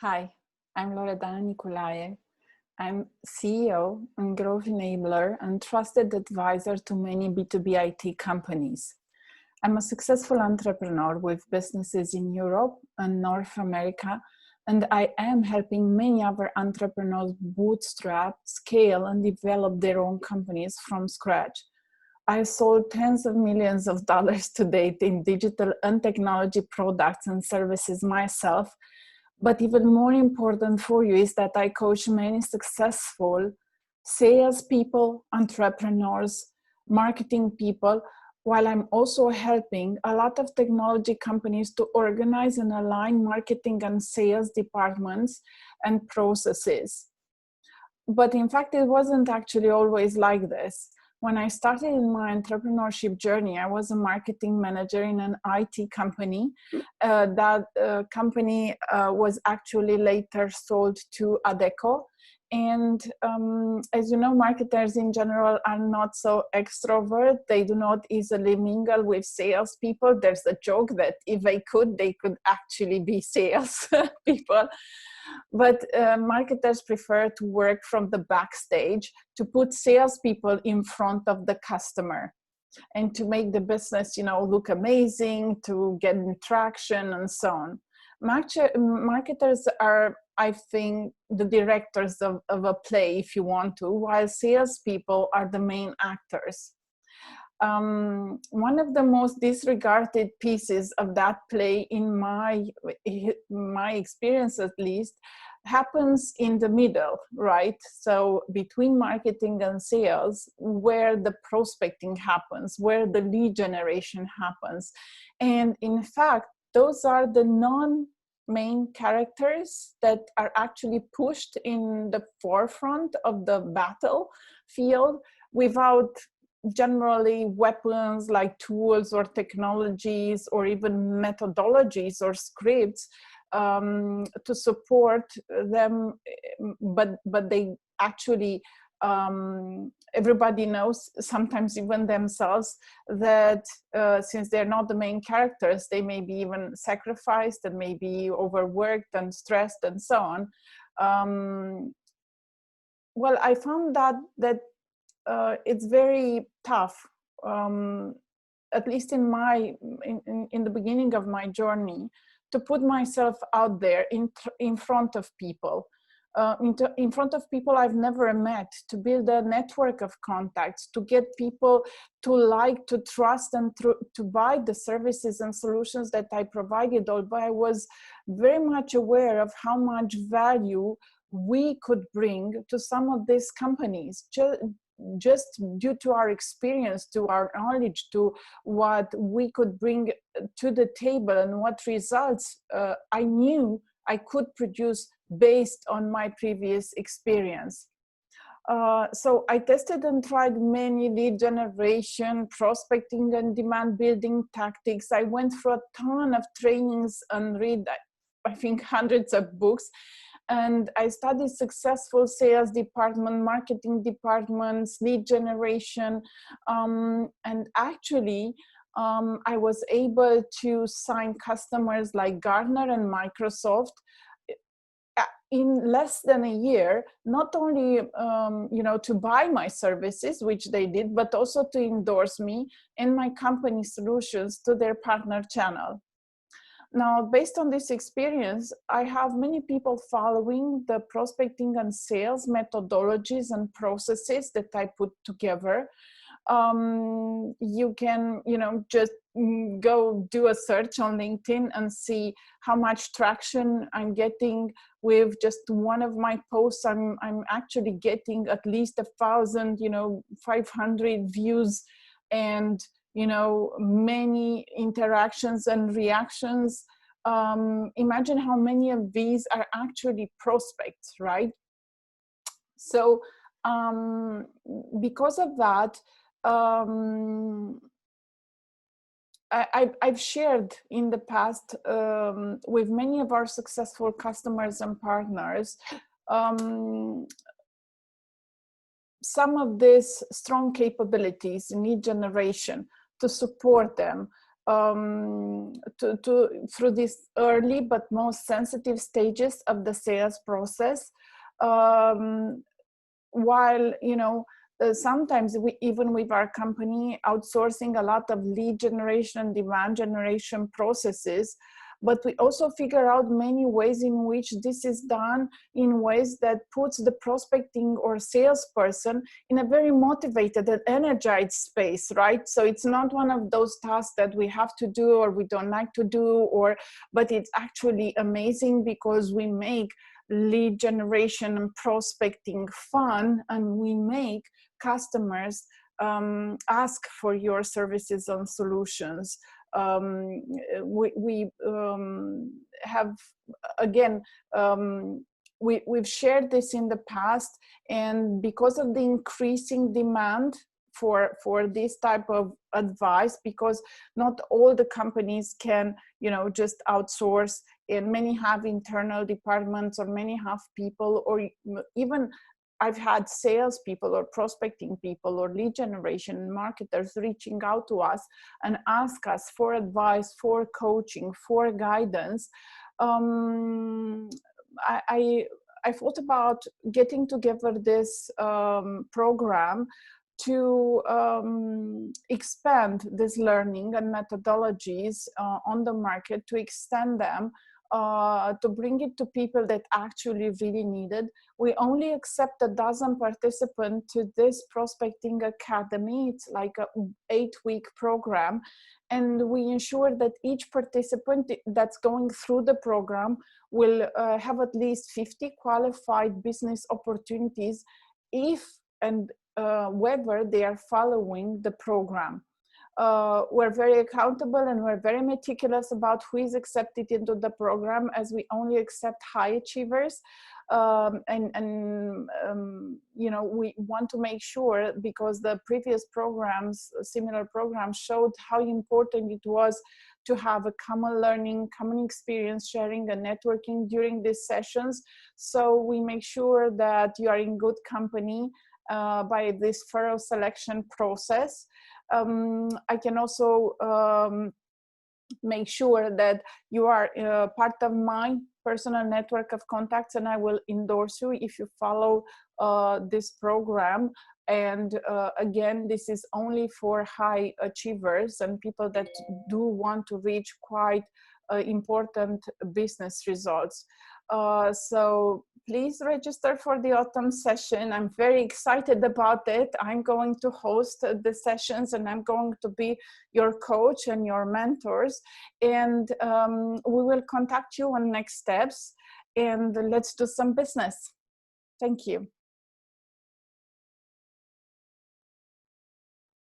Hi, I'm Loredana Nicolae. I'm CEO and growth enabler and trusted advisor to many B2B IT companies. I'm a successful entrepreneur with businesses in Europe and North America, and I am helping many other entrepreneurs bootstrap, scale, and develop their own companies from scratch. I've sold tens of millions of dollars to date in digital and technology products and services myself. But even more important for you is that I coach many successful salespeople, entrepreneurs, marketing people, while I'm also helping a lot of technology companies to organize and align marketing and sales departments and processes. But in fact, it wasn't actually always like this. When I started in my entrepreneurship journey, I was a marketing manager in an IT company. That company was actually later sold to Adecco. And as you know, marketers in general are not so extrovert. They do not easily mingle with salespeople. There's a joke that if they could actually be sales people. But marketers prefer to work from the backstage, to put salespeople in front of the customer and to make the business, look amazing, to get traction and so on. Marketers are, I think, the directors of a play, if you want to, while salespeople are the main actors. One of the most disregarded pieces of that play, in my experience at least, happens in the middle, right? So between marketing and sales, where the prospecting happens, where the lead generation happens. And in fact, those are the non-main characters that are actually pushed in the forefront of the battlefield without generally weapons like tools or technologies or even methodologies or scripts to support them, but they actually everybody knows, sometimes even themselves, that since they're not the main characters, they may be even sacrificed and may be overworked and stressed and so on. Well, I found that it's very tough, at least in the beginning of my journey, to put myself out there in front of people, in front of people I've never met, to build a network of contacts, to get people to like, to trust, and to buy the services and solutions that I provided, although I was very much aware of how much value we could bring to some of these companies, just due to our experience, to our knowledge, to what we could bring to the table and what results I knew I could produce based on my previous experience. So I tested and tried many lead generation, prospecting, and demand building tactics. I went through a ton of trainings and read, I think, hundreds of books. And I studied successful sales department, marketing departments, lead generation. And actually, I was able to sign customers like Garner and Microsoft in less than a year, not only to buy my services, which they did, but also to endorse me and my company solutions to their partner channel. Now, based on this experience, I have many people following the prospecting and sales methodologies and processes that I put together. You can, just go do a search on LinkedIn and see how much traction I'm getting with just one of my posts. I'm actually getting at least 1,000, 500 views, and many interactions and reactions. Imagine how many of these are actually prospects, right? So because of that, I've shared in the past with many of our successful customers and partners some of these strong capabilities in lead generation to support them through these early but most sensitive stages of the sales process. While, you know, sometimes we, even with our company, outsourcing a lot of lead generation, demand generation processes, but we also figure out many ways in which this is done in ways that puts the prospecting or salesperson in a very motivated and energized space, right? So it's not one of those tasks that we have to do or we don't like to do, or, but it's actually amazing because we make lead generation and prospecting fun, and we make customers ask for your services and solutions. We have, again, we've shared this in the past, and because of the increasing demand for this type of advice, because not all the companies can, you know, just outsource, and many have internal departments, or many have people, or even I've had salespeople or prospecting people or lead generation marketers reaching out to us and ask us for advice, for coaching, for guidance. I thought about getting together this program to expand this learning and methodologies on the market, to extend them, to bring it to people that actually really need it. We only accept a dozen participants to this prospecting academy. It's like an 8-week program, and we ensure that each participant that's going through the program will have at least 50 qualified business opportunities if and whether they are following the program. We're very accountable, and we're very meticulous about who is accepted into the program, as we only accept high achievers. You know, we want to make sure, because the previous programs, similar programs, showed how important it was to have a common learning, common experience sharing, and networking during these sessions. So we make sure that you are in good company by this thorough selection process. I can also make sure that you are part of my personal network of contacts, and I will endorse you if you follow this program. And again, this is only for high achievers and people that do want to reach quite important business results. So please register for the autumn session. I'm very excited about it. I'm going to host the sessions, and I'm going to be your coach and your mentors. And we will contact you on next steps, and let's do some business. Thank you.